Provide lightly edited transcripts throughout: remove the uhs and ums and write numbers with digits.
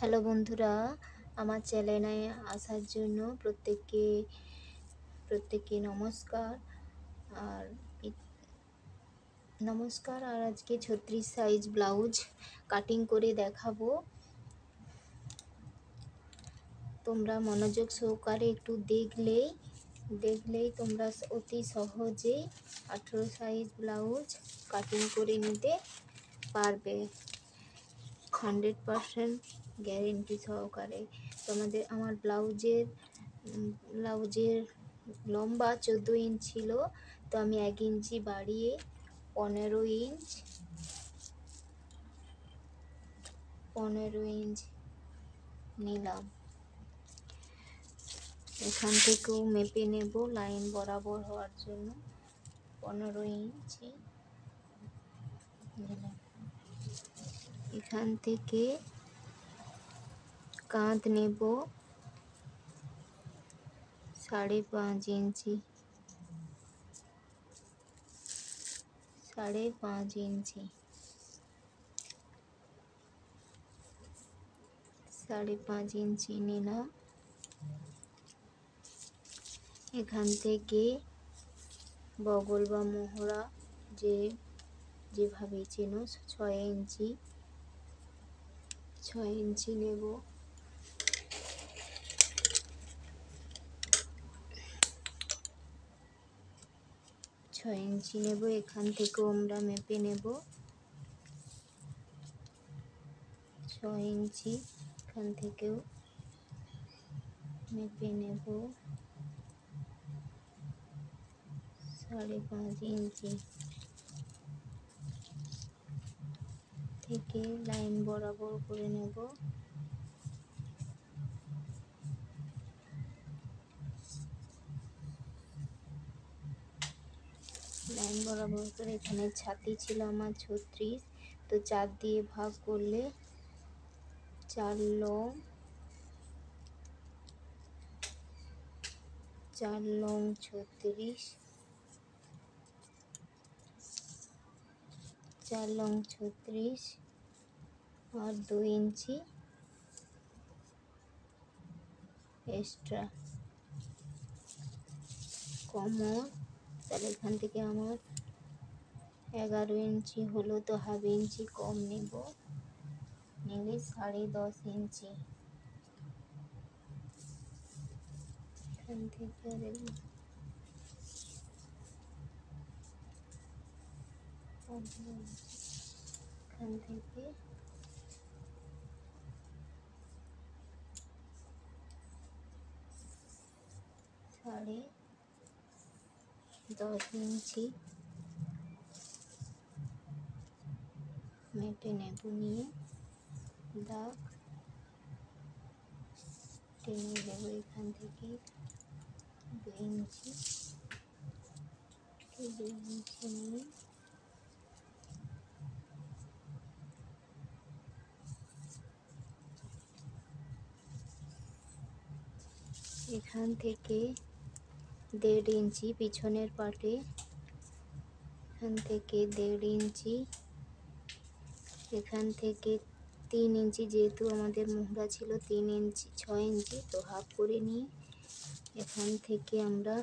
Hello বন্ধুরা, আমার চ্যানেলে আসার জন্য প্রত্যেককে নমস্কার। আর আজকে 36 সাইজ ব্লাউজ কাটিং করে দেখাবো। তোমরা মনোযোগ সহকারে একটু দেখলেই তোমরা অতি সহজেই 18 সাইজ ব্লাউজ কাটিং করে নিতে পারবে 100% গ্যারেন্টি সহকারে। আমার ব্লাউজের লম্বা 14 ইঞ্চ ছিল, তো আমি 1 ইঞ্চি বাড়িয়ে 15 ইঞ্চ নিলাম। এখান থেকেও মেপে নেব লাইন বরাবর হওয়ার জন্য। 15 ইঞ্চি নিলাম। এখান থেকে কাঁধ নেব 5.5 ইঞ্চি। 5.5 ইঞ্চি 5.5 ইঞ্চি নিলাম। এখান থেকে বগল বা মোহরা যেভাবে চেনো 6 ইঞ্চি নেব। 6 ইঞ্চি নেব। এখান থেকেও আমরা মেপে নেব 6 ইঞ্চি। এখান থেকেও মেপে নেব 5.5 ইঞ্চি থেকে লাইন বরাবর করে নেব। লাইন বরাবর করে এখানে ছাতি ছিল আমার 36, তো 4 দিয়ে ভাগ করলে 4 লং 36, 4 লং 36 আর 2 ইঞ্চি এক্সট্রা কমর। তাহলে এখান থেকে আমার 11 ইঞ্চি হলো, তো হাফ ইঞ্চি কম নেব, নিলে 10.5 ইঞ্চি। এখান থেকে এখান থেকে 10.5 ইঞ্চি মেপে নেব, নিয়ে দাগ টেনে দেব। এখান থেকে 2 ইঞ্চি নিয়ে এখান থেকে 1.5 ইঞ্চি পিছনের পাটে, এখান থেকে 1.5 ইঞ্চি, এখান থেকে 3 ইঞ্চি, যেহেতু আমাদের মোহরা ছিল 3 ইঞ্চি 6 ইঞ্চি, তো হাফ করে নিয়ে এখান থেকে আমরা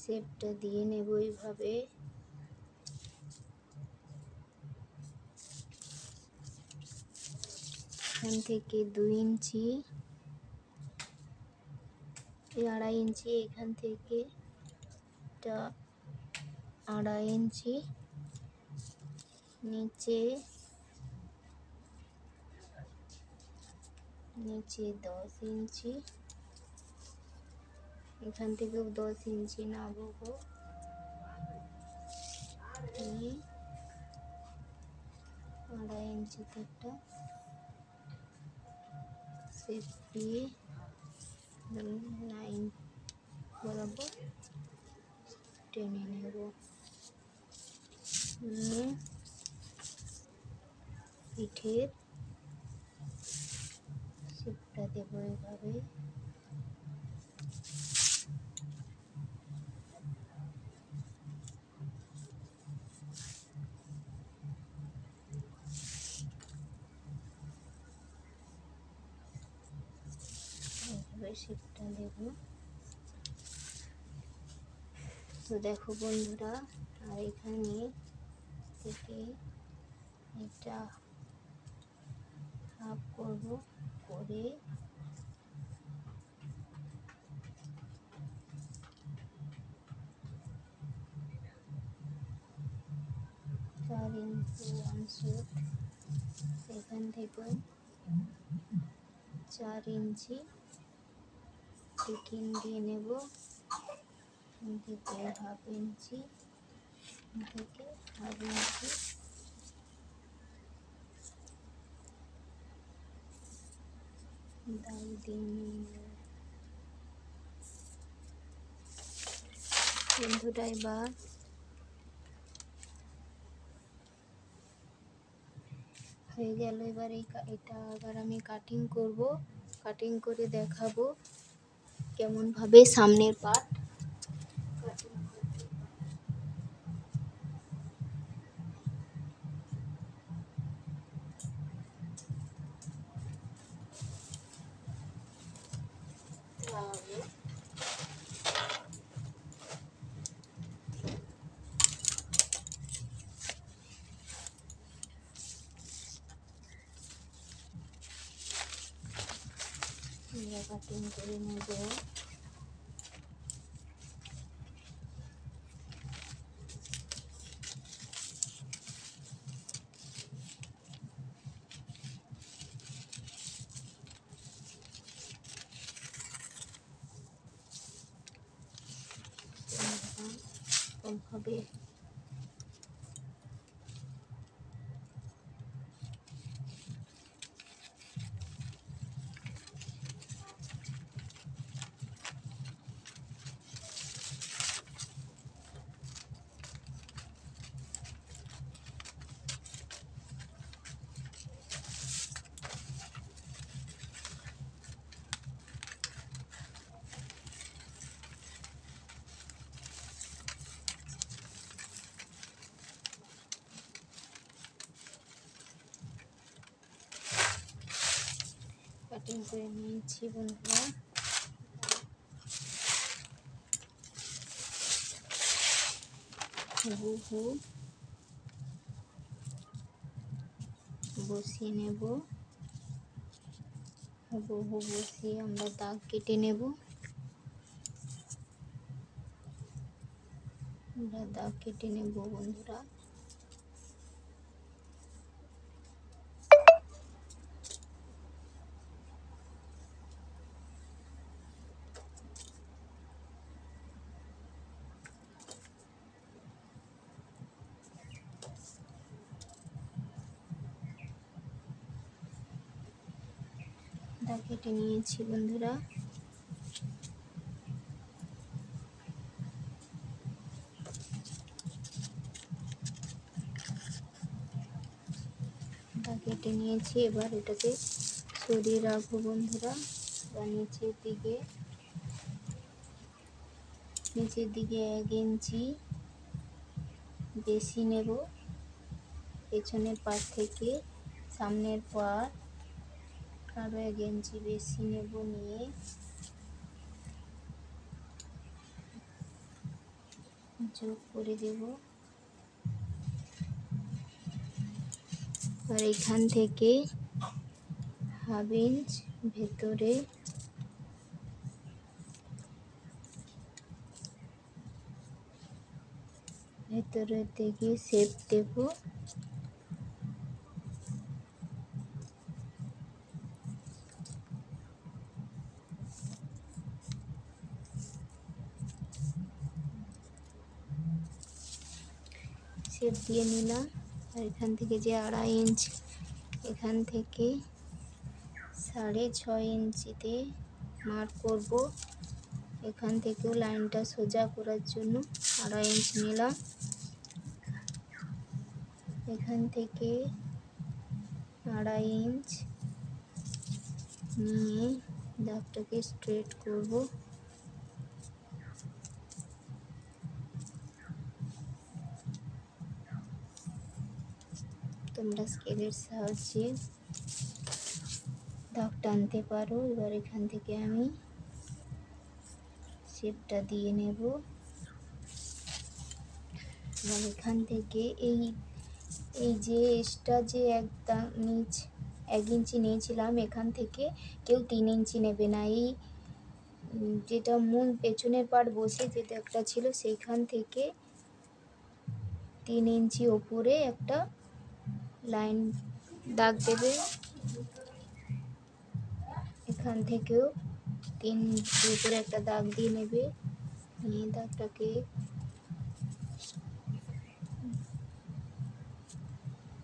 শেপটা দিয়ে নেব এইভাবে। এখান থেকে 2 ইঞ্চি 2.5 ইঞ্চি, এখান থেকে 2.5 ইঞ্চি নিচে 10 ইঞ্চি, এখান থেকেও 10 ইঞ্চি নামাবো, নিয়ে 2.5 ইঞ্চিতে একটা শেপ দিয়ে লাইন বরাবর টেনে নেব, নিয়ে পিঠের শেপটা দেবো এভাবে। পরে শেপটা দেব। তো দেখো বন্ধুরা, আর এখানে থেকে এটা হাফ করব, করে 4 ইঞ্চি অংশ, এখান থেকে 4 ইঞ্চি টিকিন দিয়ে নেব, এখান থেকে হাফ ইঞ্চি, থেকে হাফ ইঞ্চি দাগ দিয়ে নেব। বন্ধুরা এবার হয়ে গেল। এবার এটা আবার আমি কাটিং করব, কাটিং করে দেখাবো কেমন ভাবে সামনের পার্ট কাটিং করতে হবে। আমরা কাটিং করে নেব। হবে কাটিং করে নিয়েছি বন্ধুরা। হুবহু বসিয়ে নেব, হুবহু বসিয়ে আমরা দাগ কেটে নেব। আমরা দাগ কেটে নেব বন্ধুরা। দাগ কেটে নিয়েছি বন্ধুরা। দাগ কেটে নিয়েছি, এবার এটাকে সরিয়ে রাখবো বন্ধুরা। বা নিচের দিকে 1 ইঞ্চি বেশি নেব, পেছনের পাট থেকে সামনের পাট আরও 1 ইঞ্চি বেশি নেব, নিয়ে যোগ করে দেব। আর এখান থেকে হাফ ইঞ্চ ভেতরের দিকে শেপ দেব। শেপ দিয়ে নিলাম। আর এখান থেকে যে 2.5 ইঞ্চ, এখান থেকে 6.5 ইঞ্চিতে মার্ক করব। এখান থেকেও লাইনটা সোজা করার জন্য 2.5 ইঞ্চ নিলাম। এখান থেকে 2.5 ইঞ্চ নিয়ে দাগটাকে স্ট্রেট করব। তোমরা স্কেলের সাহায্যে দাগ টানতে পারো। এবার এখান থেকে আমি শেপটা দিয়ে নেব। আর এখান থেকে এই এই যে এক্সট্রা যে একটা 1 ইঞ্চি নিয়েছিলাম, এখান থেকে কেউ 3 ইঞ্চি নেবে না। এই যেটা মূল পেছনের পার্ট বসে যেটা একটা ছিল, সেইখান থেকে 3 ইঞ্চি ওপরে একটা লাইন দাগ দেবে। এখান থেকেও 3 ইঞ্চি উপরে একটা দাগ দিয়ে নেবে। নিয়ে দাগটাকে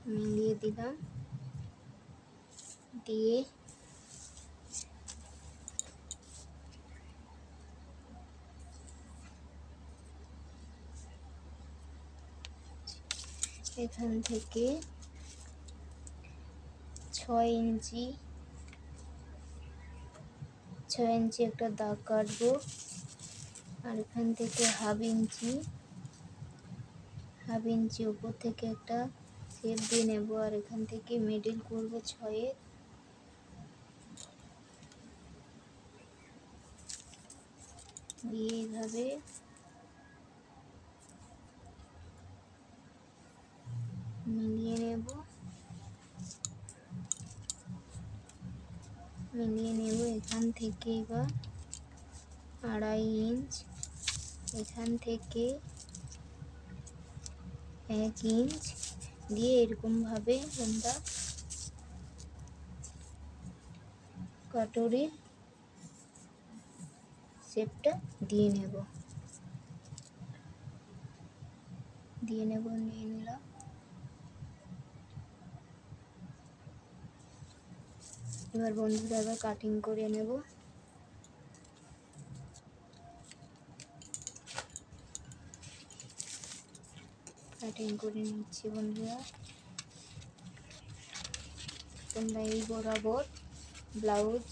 মিলিয়ে দিলাম, দিয়ে এখান থেকে 6 ইঞ্চি একটা দাগ কাটবো। আর এখান থেকে হাফ ইঞ্চি উপর থেকে একটা শেপ দিয়ে নেব। আর এখান থেকে মিডিল করব 6 দিয়ে এইভাবে মিলিয়ে নেব। এখান থেকে এবার 2.5 ইঞ্চ, এখান থেকে 1 ইঞ্চ দিয়ে এরকমভাবে আমরা কাটুরির শেপটা দিয়ে নেব। নিয়ে নিলাম। এবার বন্ধুরা এবার কাটিং করে নেব। কাটিং করে নিচ্ছি বন্ধুরা। তোমরা এই বরাবর ব্লাউজ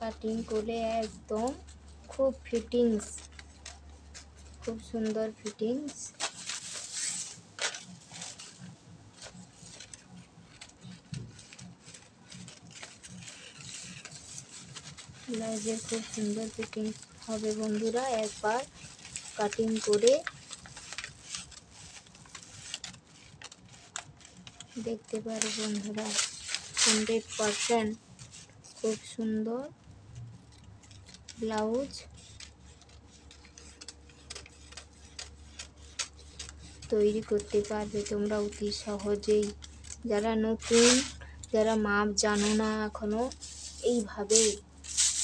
কাটিং করে একদম খুব সুন্দর ফিটিংস ব্লাউজের খুব সুন্দর ফিটিংস হবে বন্ধুরা। একবার কাটিং করে দেখতে পারো বন্ধুরা, 100% খুব সুন্দর ব্লাউজ তৈরি করতে পারবে তোমরা অতি সহজেই। যারা নতুন, যারা মাপ জানো না এখনো, এইভাবেই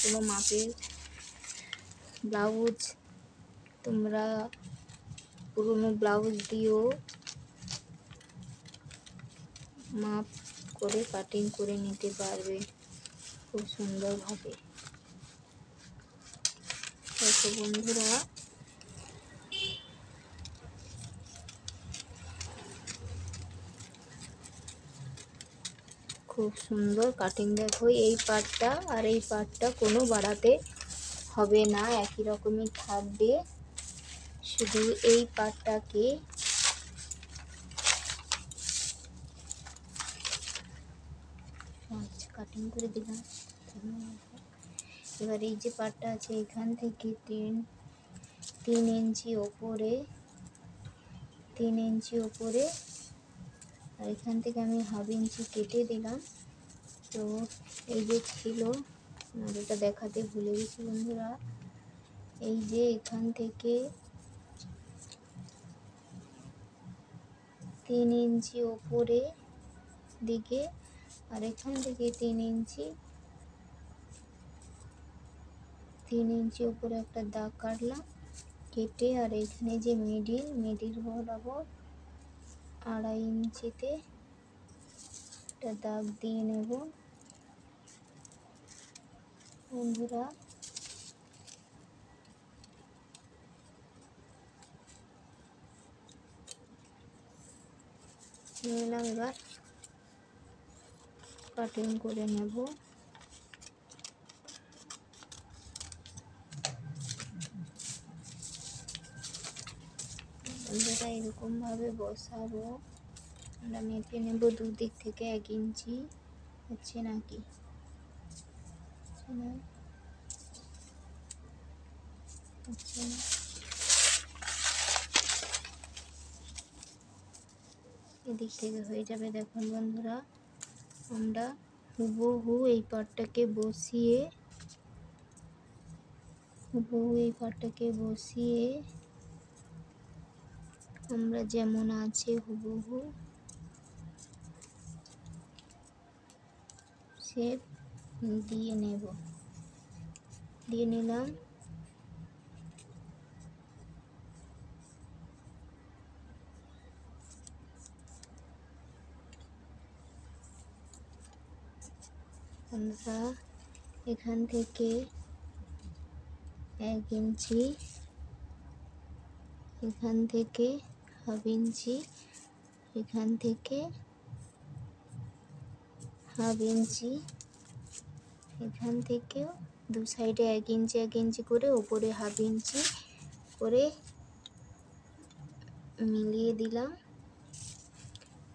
কোনো মাপের ব্লাউজ তোমরা পুরনো ব্লাউজ দিয়েও মাপ করে কাটিং করে নিতে পারবে খুব সুন্দরভাবে। দেখো বন্ধুরা, খুব সুন্দর কাটিং। দেখো এই পার্টটা আর এই পার্টটা কোনো বাড়াতে হবে না, একই রকমই থাকবে। শুধু এই পার্টটাকে কাটিং করে দিলাম। এবার এই যে পার্টটা আছে এখান থেকে 3 ইঞ্চি ওপরে, 3 ইঞ্চি ওপরে, আর এখান থেকে আমি হাফ ইঞ্চি কেটে দিলাম। তো এই যে ছিল, এটা দেখাতে ভুলে গেছি বন্ধুরা, এই যে এখান থেকে 3 ইঞ্চি ওপরে দিকে, আর এখান থেকে 3 ইঞ্চি উপরে একটা দাগ কাটলাম কেটে। আর এখানে যে মিডিল বরাবর 2.5 ইঞ্চিতে একটা দাগ দিয়ে নেব বন্ধুরা। নিলাম, এবার কাটিং করে নেব। বন্ধুরা এরকমভাবে বসাবো। আমরা মেপে নেব দুদিক থেকে 1 ইঞ্চি হচ্ছে নাকি। হচ্ছে না, হচ্ছে না। এদিক থেকে হয়ে যাবে। দেখুন বন্ধুরা, আমরা হুবহু এই পাটটাকে বসিয়ে আমরা যেমন আছে হুবহু শেপ দিয়ে নিলাম। আমরা এখান থেকে 1 ইঞ্চি, এখান থেকে হাফ ইঞ্চি, এখান থেকে হাফ ইঞ্চি, এখান থেকেও দু সাইডে 1 ইঞ্চি 1 ইঞ্চি করে, ওপরে হাফ ইঞ্চি করে মিলিয়ে দিলাম।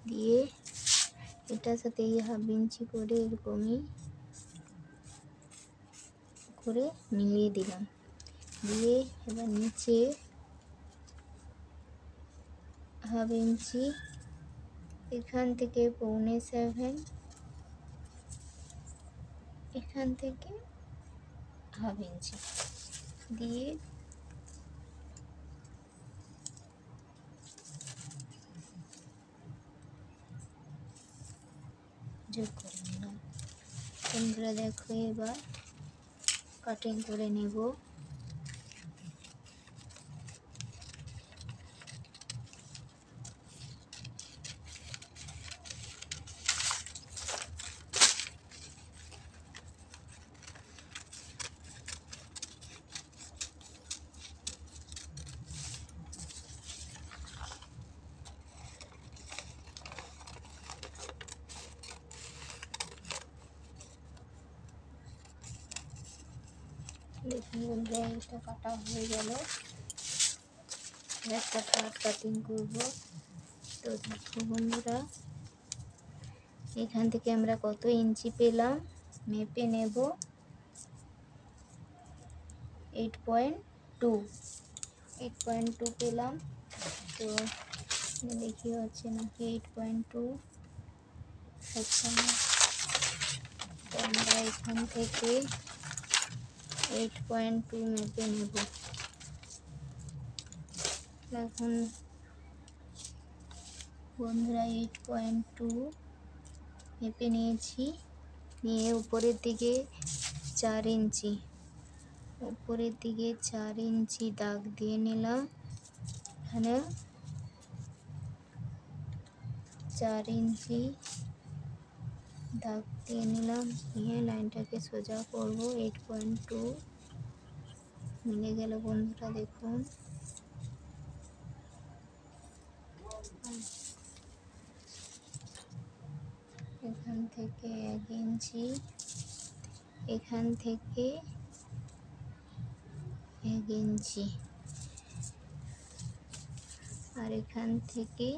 দিয়ে এটার সাথে এই হাফ ইঞ্চি করে এরকমই করে মিলিয়ে দিলাম। দিয়ে এবার নিচে হাফ ইঞ্চি, এখান থেকে 6.25, এখান থেকে হাফ ইঞ্চি দিয়ে যোগ করে নিলাম। তোমরা দেখো, এবার কাটিং করে নেব। দেখুন বন্ধুরা, এটা কাটা হয়ে গেল। একটা পার্ট কাটিং করব। তো দেখো বন্ধুরা, এখান থেকে আমরা কত ইঞ্চি পেলাম মেপে নেব। 8.2 পেলাম। তো দেখি হচ্ছে নাকি 8.2 হচ্ছে না। তো আমরা এখান থেকে 8.2 মেপে নেব। এখন বন্ধুরা 8.2 মেপে নিয়েছি। নিয়ে উপরের দিকে 4 ইঞ্চি, উপরের দিকে 4 ইঞ্চি দাগ দিয়ে নিলাম। এখানে 4 ইঞ্চি দাগ দিয়ে নিলাম। নিয়ে লাইনটাকে সোজা করব। 8.2 মিলে গেল বন্ধুরা, দেখুন। এখান থেকে 1 ইঞ্চি, এখান থেকে 1 ইঞ্চি, আর এখান থেকে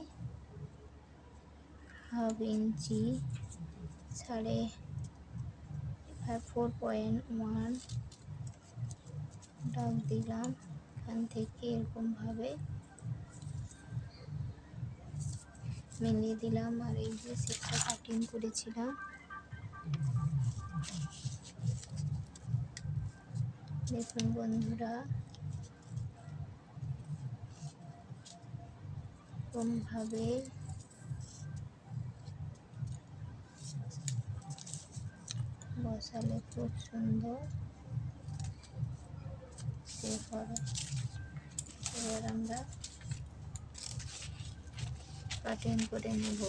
হাফ ইঞ্চি, 4.1 দাগ দিলাম। এখান থেকে এরকমভাবে মিলিয়ে দিলাম। আর এই যে শেপটা কাটিং করেছিলাম, দেখুন বন্ধুরা, এরকমভাবে বসালে খুব সুন্দর শেপ হবে। এবার আমরা কাটিং করে নেব।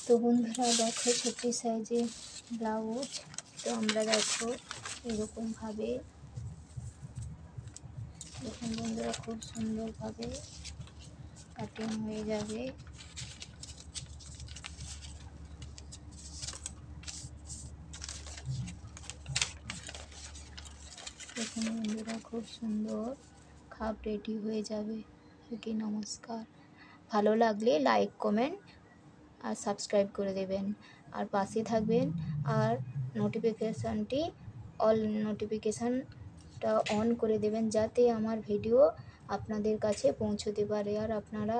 তো বন্ধুরা দেখো, ছোট সাইজে ব্লাউজ। তো আমরা দেখো এরকমভাবে বন্ধুরা খুব সুন্দরভাবে কাটিং হয়ে যাবে। দেখুন বন্ধুরা খুব সুন্দর খাপ রেডি হয়ে যাবে। ওকে, নমস্কার। ভালো লাগলে লাইক, কমেন্ট আর সাবস্ক্রাইব করে দেবেন, আর পাশে থাকবেন, আর নোটিফিকেশানটা অন করে দেবেন, যাতে আমার ভিডিও আপনাদের কাছে পৌঁছতে পারে। আর আপনারা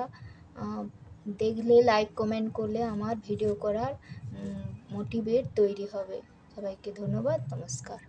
দেখলে, লাইক কমেন্ট করলে আমার ভিডিও করার মোটিভেট তৈরি হবে। সবাইকে ধন্যবাদ, নমস্কার।